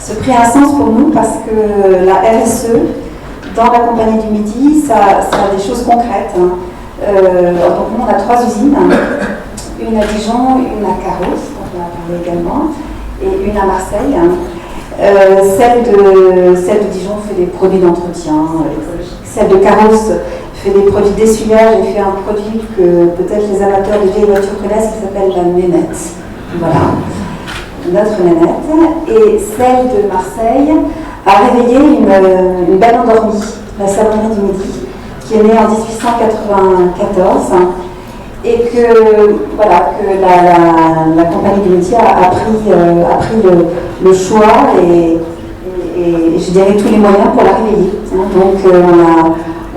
Ce prix a un sens pour nous parce que la RSE, dans la Compagnie du Midi, ça a des choses concrètes. Donc nous, on a 3 usines, une à Dijon, une à Carros, dont on a parlé également, et une à Marseille. Celle de Dijon fait des produits d'entretien écologiques. Celle de Carros fait des produits d'essuyage et fait un produit que peut-être les amateurs de vieilles voitures connaissent qui s'appelle la nénette. Voilà, notre nénette. Et celle de Marseille a réveillé une belle endormie, la savonnerie du Midi, qui est née en 1894 et que, voilà, que la Compagnie du Midi a pris le choix et je dirais tous les moyens pour la réveiller. Donc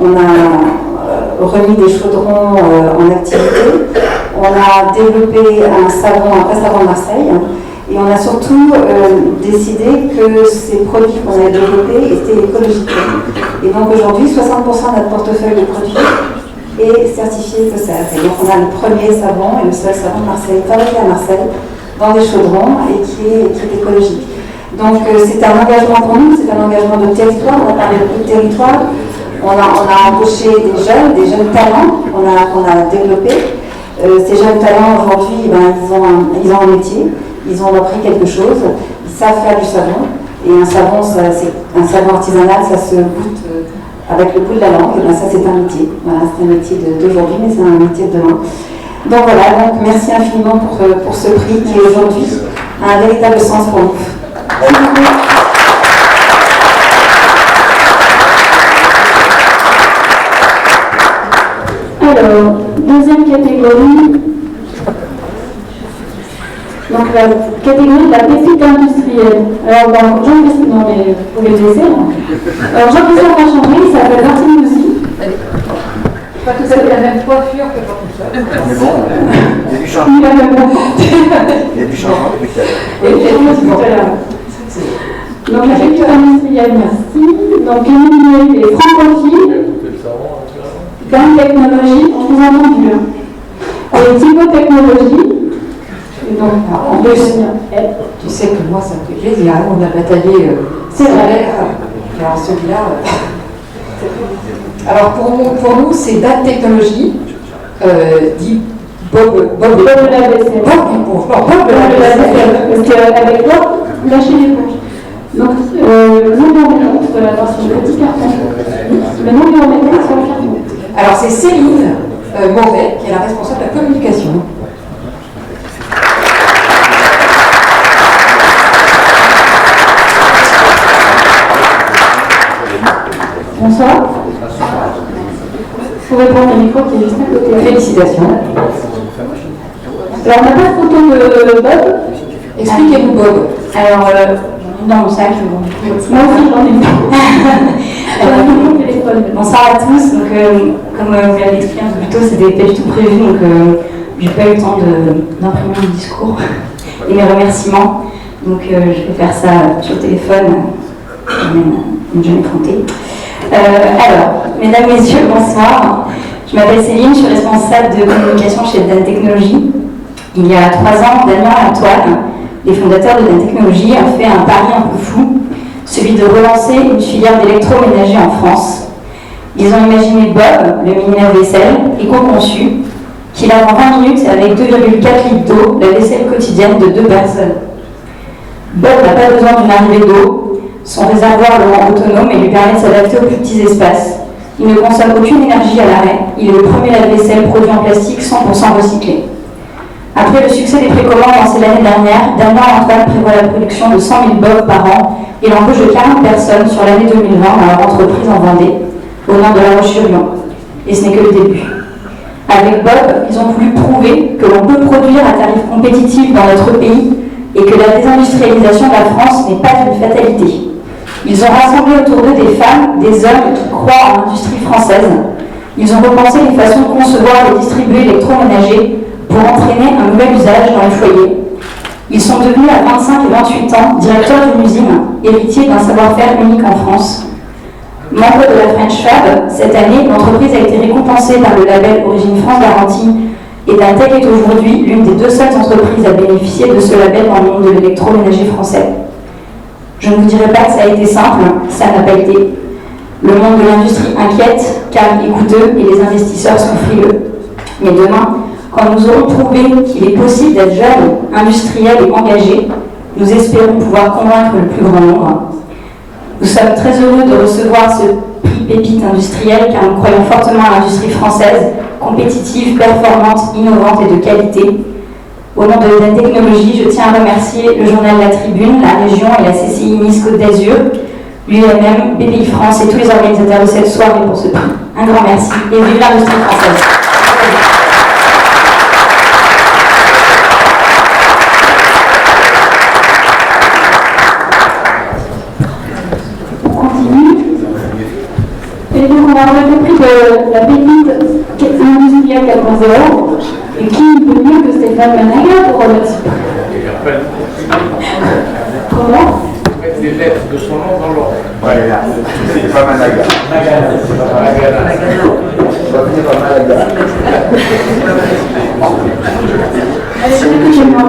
on a remis des chaudrons en activité, on a développé un vrai savon de Marseille. Et on a surtout décidé que ces produits qu'on a développés étaient écologiques. Et donc aujourd'hui, 60% de notre portefeuille de produits est certifié EcoCert. Et donc on a le premier savon et le seul savon de Marseille, fabriqué à Marseille, dans des chaudrons et qui est écologique. Donc c'est un engagement pour nous, c'est un engagement de territoire. On a parlé beaucoup de territoire. On a embauché des jeunes talents qu'on a développés. Ces jeunes talents aujourd'hui, ils ont un métier. Ils ont appris quelque chose, ils savent faire du savon, et un savon, c'est un savon artisanal, ça se goûte avec le bout de la langue, et bien ça c'est un métier. Voilà, c'est un métier d'aujourd'hui, mais c'est un métier de demain. Donc voilà, donc merci infiniment pour ce prix qui aujourd'hui a un véritable sens pour nous. Alors, deuxième catégorie. Donc la catégorie de la pépite industrielle. Alors Jean-Christophe, non mais vous pouvez le laisser. Alors Jean-Christophe a changé, il s'appelle Martin Mouzy. Pas tout à fait la même coiffure que Jean-Christophe. Mais bon, il y a du changement. Il y a du changement depuis tout à l'heure. Et tout à l'heure. Donc la pépite industrielle, merci. Donc Émilie et francophile. Gamme technologie, on vous a entendu. Et typotechnologie. Donc, en plus, tu sais que moi, ça me fait plaisir. On a bataillé. C'est vrai. Alors, celui-là. Alors, pour nous, c'est Date Technologie, dit Bob de la vaisselle. Bob de la vaisselle. Parce qu'avec Bob, lâchez l'éponge. Donc, le nom de la version petit carton. Le nom du remettre sur le carton. Alors, c'est Céline Moret, qui est la responsable de la communication. Bonsoir. Vous pouvez prendre le micro qui est juste à côté. Félicitations. Alors, on n'a pas de photo de Bob. Expliquez-nous Bob. Alors, dans mon sac, moi aussi j'en ai une. J'en ai mon téléphone. Bonsoir à tous. Donc, comme vous l'avez expliqué un peu plus tôt, c'était pas du tout prévu, donc j'ai pas eu le temps d'imprimer mon discours et mes remerciements. Donc, je vais faire ça sur le téléphone, une jeune effrontée. Alors, mesdames, messieurs, bonsoir. Je m'appelle Céline, je suis responsable de communication chez Dan Technologies. Il y a 3 ans, Damien et Antoine, les fondateurs de Dan Technologies, ont fait un pari un peu fou, celui de relancer une filière d'électroménager en France. Ils ont imaginé Bob, le mini lave-vaisselle, éco-conçu, qui lave en 20 minutes avec 2,4 litres d'eau la vaisselle quotidienne de 2 personnes. Bob n'a pas besoin d'une arrivée d'eau. Son réservoir le rend autonome et lui permet de s'adapter aux plus petits espaces. Il ne consomme aucune énergie à l'arrêt. Il est le premier lave-vaisselle produit en plastique 100% recyclé. Après le succès des précommandes lancées l'année dernière, Damien et Antoine prévoient la production de 100 000 Bob par an et l'embauche de 40 personnes sur l'année 2020 dans leur entreprise en Vendée, au nord de La Roche-sur-Yon. Et ce n'est que le début. Avec Bob, ils ont voulu prouver que l'on peut produire à tarif compétitif dans notre pays et que la désindustrialisation de la France n'est pas une fatalité. Ils ont rassemblé autour d'eux des femmes, des hommes qui croient en l'industrie française. Ils ont repensé les façons de concevoir et distribuer l'électroménager pour entraîner un nouvel usage dans les foyers. Ils sont devenus à 25 et 28 ans directeurs d'une usine, héritiers d'un savoir-faire unique en France. Membre de la French Fab, cette année, l'entreprise a été récompensée par le label Origine France Garantie et Dantec est aujourd'hui l'une des 2 seules entreprises à bénéficier de ce label dans le monde de l'électroménager français. Je ne vous dirai pas que ça a été simple, ça n'a pas été. Le monde de l'industrie inquiète, car il est coûteux et les investisseurs sont frileux. Mais demain, quand nous aurons prouvé qu'il est possible d'être jeune, industriel et engagé, nous espérons pouvoir convaincre le plus grand nombre. Nous sommes très heureux de recevoir ce prix Pépite industrielle car nous croyons fortement à l'industrie française, compétitive, performante, innovante et de qualité. Au nom de la technologie, je tiens à remercier le journal La Tribune, la région et la CCI Nice Côte d'Azur, l'UMM, BPI France et tous les organisateurs de cette soirée pour ce prix. Un grand merci et vive l'industrie française. On continue. Et donc on a le prix de la Pépite industrielle 4.0. Et qui peut mieux que Stéphane Managa pour remercier? Comment? Les lettres de son nom dans l'ordre. Voilà, c'est pas Managa. C'est pas Managa. Ça va venir à Malaga. Allez, écoutez-moi.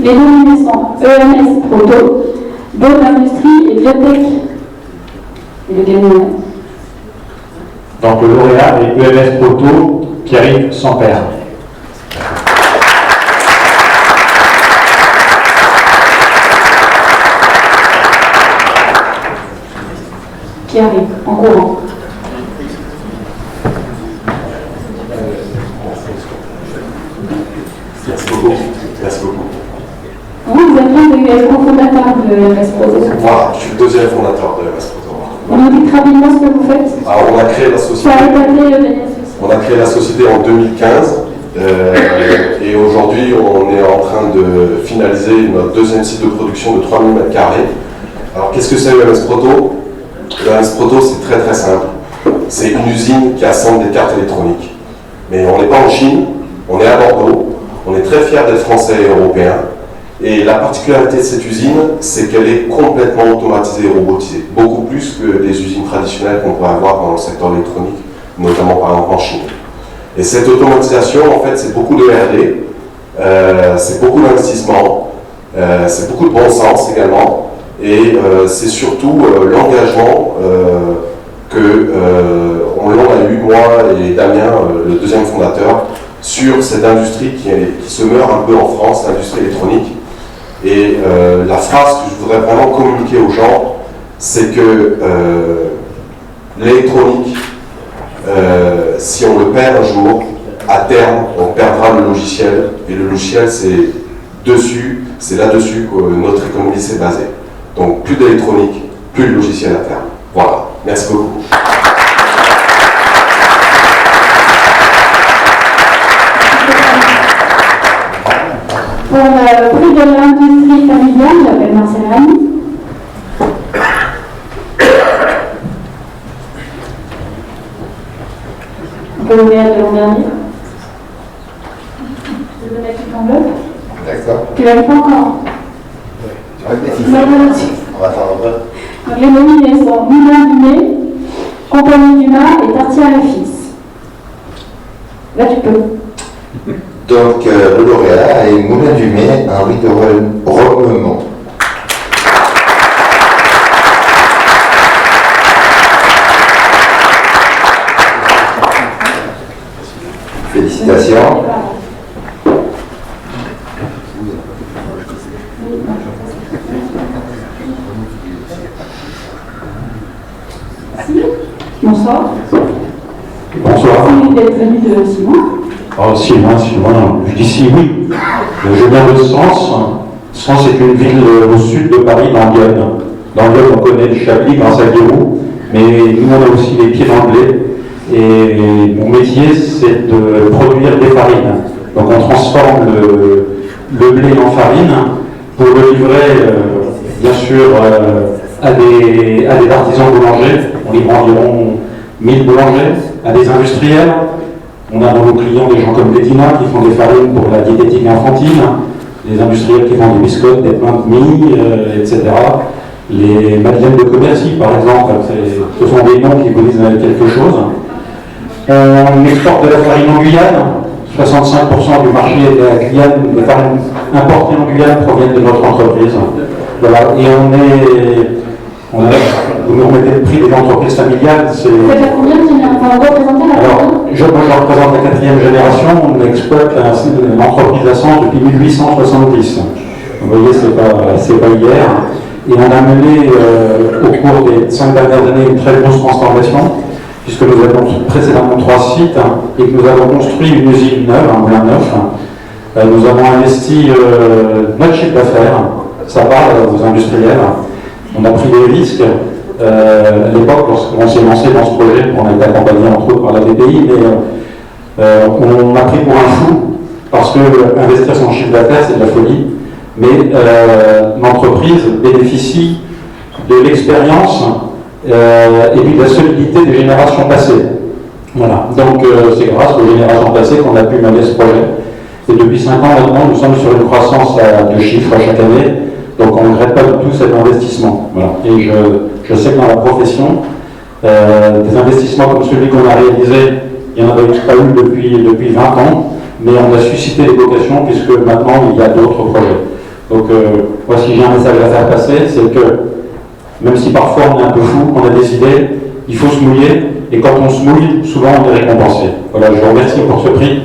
Les nominés sont EMS Proto, Bonne Industrie et Biotech. Et le gagnant. Donc le lauréat est EMS Proto, Pierre-Yves Sampère. Qui arrive en courant. Merci beaucoup. Merci beaucoup. Vous êtes l'un des cofondateurs de EMS Proto. Moi, je suis le deuxième fondateur de MS Proto. On nous dit rapidement ce que vous faites. Alors, on a créé la société. Ça a été On a créé la société en 2015 et aujourd'hui on est en train de finaliser notre deuxième site de production de 3000 m². Alors qu'est-ce que c'est EMS Proto? EMS Proto c'est très très simple. C'est une usine qui assemble des cartes électroniques. Mais on n'est pas en Chine, on est à Bordeaux, on est très fiers d'être français et européens. Et la particularité de cette usine, c'est qu'elle est complètement automatisée et robotisée. Beaucoup plus que des usines traditionnelles qu'on pourrait avoir dans le secteur électronique, notamment par exemple en Chine. Et cette automatisation, en fait, c'est beaucoup de R&D, c'est beaucoup d'investissement, c'est beaucoup de bon sens également, et c'est surtout l'engagement on a eu, moi et Damien, le deuxième fondateur, sur cette industrie qui se meurt un peu en France, l'industrie électronique. Et la phrase que je voudrais vraiment communiquer aux gens, c'est que l'électronique, si on le perd un jour, à terme, on perdra le logiciel. Et le logiciel, c'est là-dessus que notre économie s'est basée. Donc plus d'électronique, plus de logiciel à terme. Voilà. Merci beaucoup. Pour le prix de l'industrie familiale, j'appelle Marcel Rami. On peut l'ouvrir de l'an dernier. Je vais mettre tout en bleu. D'accord. Tu l'as vu pas encore? Tu vas le décider. On va attendre un peu. Donc les nominés sont Moulin du Nez, Compagnie Dumas et Tartière et Fils. Là tu peux. Donc, le lauréat est Moulin du Mai, Henri de Romemont. Félicitations. Bonsoir. Bonsoir. Merci d'être venu de Simon. Oh, Sylvain, je dis si oui. Je viens de Sens. Sens est une ville au sud de Paris, dans l'Yonne. Dans l'Yonne, on connaît le Chablis grâce à Guéroux, mais nous, on a aussi les pieds dans le blé. Et mon métier, c'est de produire des farines. Donc, on transforme le blé en farine pour le livrer, bien sûr, à des artisans boulangers. On livre environ 1000 boulangers, à des industriels. On a dans nos clients des gens comme Bettina qui font des farines pour la diététique infantile, des industriels qui font des biscottes, des pains de mie, etc. Les madeleines de Commercy, par exemple, ce sont des noms qui vous disent quelque chose. On exporte de la farine en Guyane. 65% du marché de la Guyane, des farines importées en Guyane proviennent de notre entreprise. Voilà. Et vous nous remettez le prix des entreprises familiales. Vous êtes la combien de génération représenter la Alors, je représente la 4e génération. On exploite l'entreprise à Sens depuis 1870. Vous voyez, c'est pas hier. Et on a mené au cours des 5 dernières années une très grosse transformation, puisque nous avions précédemment 3 sites et que nous avons construit une usine neuve, un moulin neuf. Nous avons investi notre chiffre d'affaires, ça parle aux industriels. On a pris des risques. À l'époque, lorsqu'on s'est lancé dans ce projet, on a été accompagné entre autres par la BPI, mais on a pris pour un fou, parce que investir son chiffre d'affaires, c'est de la folie. Mais l'entreprise bénéficie de l'expérience et puis de la solidité des générations passées. Voilà. Donc c'est grâce aux générations passées qu'on a pu mener ce projet. Et depuis 5 ans maintenant, nous sommes sur une croissance de chiffres chaque année. Donc on ne regrette pas du tout cet investissement. Voilà. Et je sais que dans la profession, des investissements comme celui qu'on a réalisé, il n'y en avait pas eu depuis 20 ans, mais on a suscité les vocations puisque maintenant il y a d'autres projets. Donc moi si j'ai un message à faire passer, c'est que même si parfois on est un peu fou, on a des idées, il faut se mouiller, et quand on se mouille, souvent on est récompensé. Voilà, je vous remercie pour ce prix.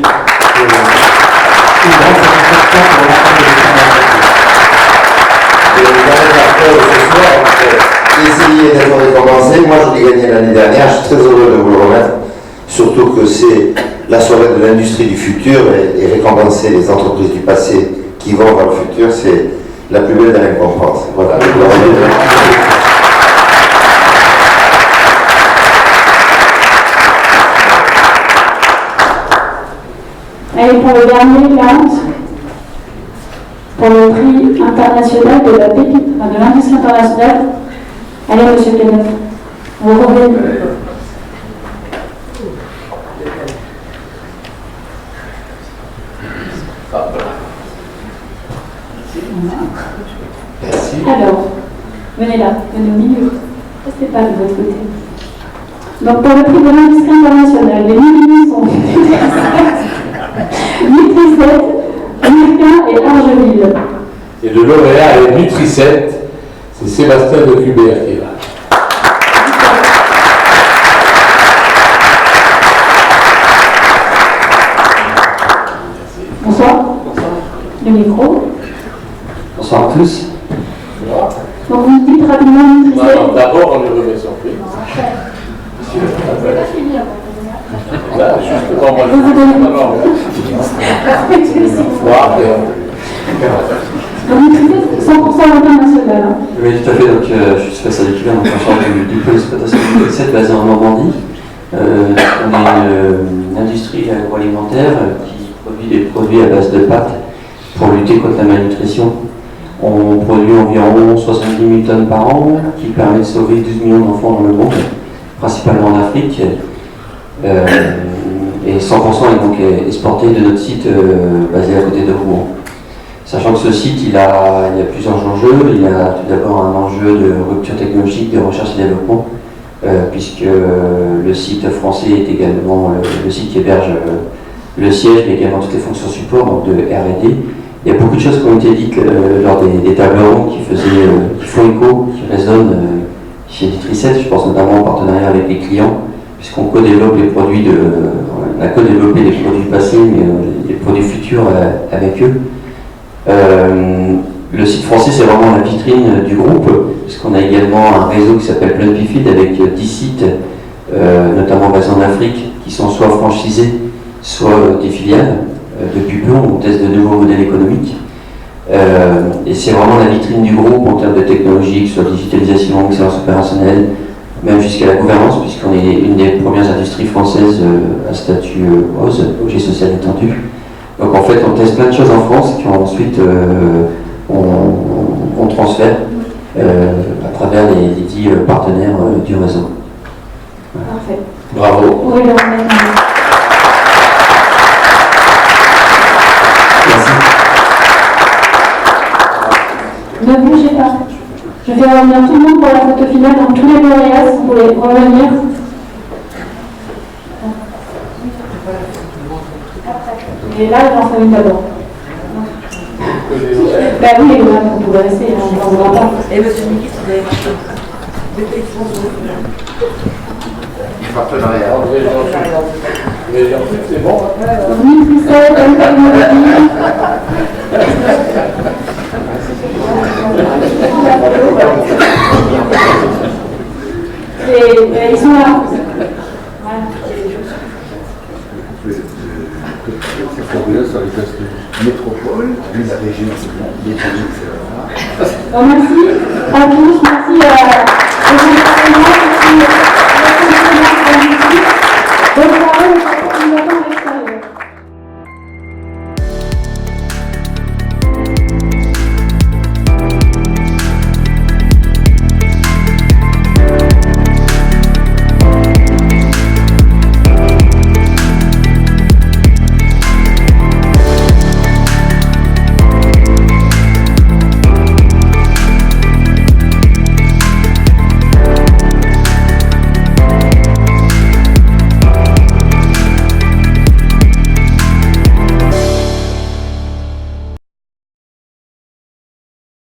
Essayez d'être récompensé. Moi, je l'ai gagné l'année dernière. Je suis très heureux de vous le remettre. Surtout que c'est la soirée de l'industrie du futur et récompenser les entreprises du passé qui vont vers le futur, c'est la plus belle des récompenses. Voilà. Allez, pour le dernier, Clarence, pour le prix international de la pépite, enfin de l'industrie internationale. Allez, monsieur Pléneuf, vous revenez. Merci. Alors, venez là, venez au milieu. Restez pas de votre côté. Donc, pour le prix de l'industrie internationale, les nominées sont Nutri-7, Mirka et Argeville. Et le lauréat est Nutri-7, c'est Sébastien de Cubert qui est là. Bonsoir. Le micro. Bonsoir à tous. Donc vous me dites rapidement Nutri-7. Non, d'abord on lui remet son prix. Là, juste quand moi Je vous donne. Donc Nutri-7, 100% international. Oui, tout à fait. Donc, je suis Sébastien de Cubert, donc en charge du pôle d'exploitation de Nutri-7 basé en Normandie. On est une industrie agroalimentaire qui produit des produits à base de pâtes pour lutter contre la malnutrition. On produit environ 70 000 tonnes par an, qui permet de sauver 12 millions d'enfants dans le monde, principalement en Afrique. Et 100% est donc exporté de notre site basé à côté de Rouen. Sachant que ce site, il y a plusieurs enjeux. Il y a tout d'abord un enjeu de rupture technologique, de recherche et développement, puisque le site français est également le site qui héberge le siège, mais également toutes les fonctions support, donc de R&D. Il y a beaucoup de choses qui ont été dites lors des tables rondes qui font écho, qui résonnent chez Nutri-7. Je pense notamment en partenariat avec les clients, puisqu'on co-développe les produits on a co-développé les produits passés, mais les produits futurs avec eux. Le site français, c'est vraiment la vitrine du groupe, puisqu'on a également un réseau qui s'appelle Plunpifield avec 10 sites, notamment basés en Afrique, qui sont soit franchisés, soit des filiales. Depuis peu, on teste de nouveaux modèles économiques. Et c'est vraiment la vitrine du groupe en termes de technologie, que ce soit digitalisation, excellence opérationnelle, même jusqu'à la gouvernance, puisqu'on est une des premières industries françaises à statut OSE, objet social étendu. Donc en fait, on teste plein de choses en France qui ensuite on transfère à travers les 10 partenaires du réseau. Voilà. Parfait. Bravo. Oui, le remettre. Ne bougez pas. Je vais revenir tout le monde pour la photo finale, donc tous les lauréats, si vous voulez revenir. Et là, j'en fais une d'abord. Ben oui, on pourrait rester, on ne pas. Et monsieur le ministre, vous avez Partenariat. C'est bon. Et ils sont là. C'est fabuleux sur les places de métropole, de la région, des pays, etc. Merci à tous, merci à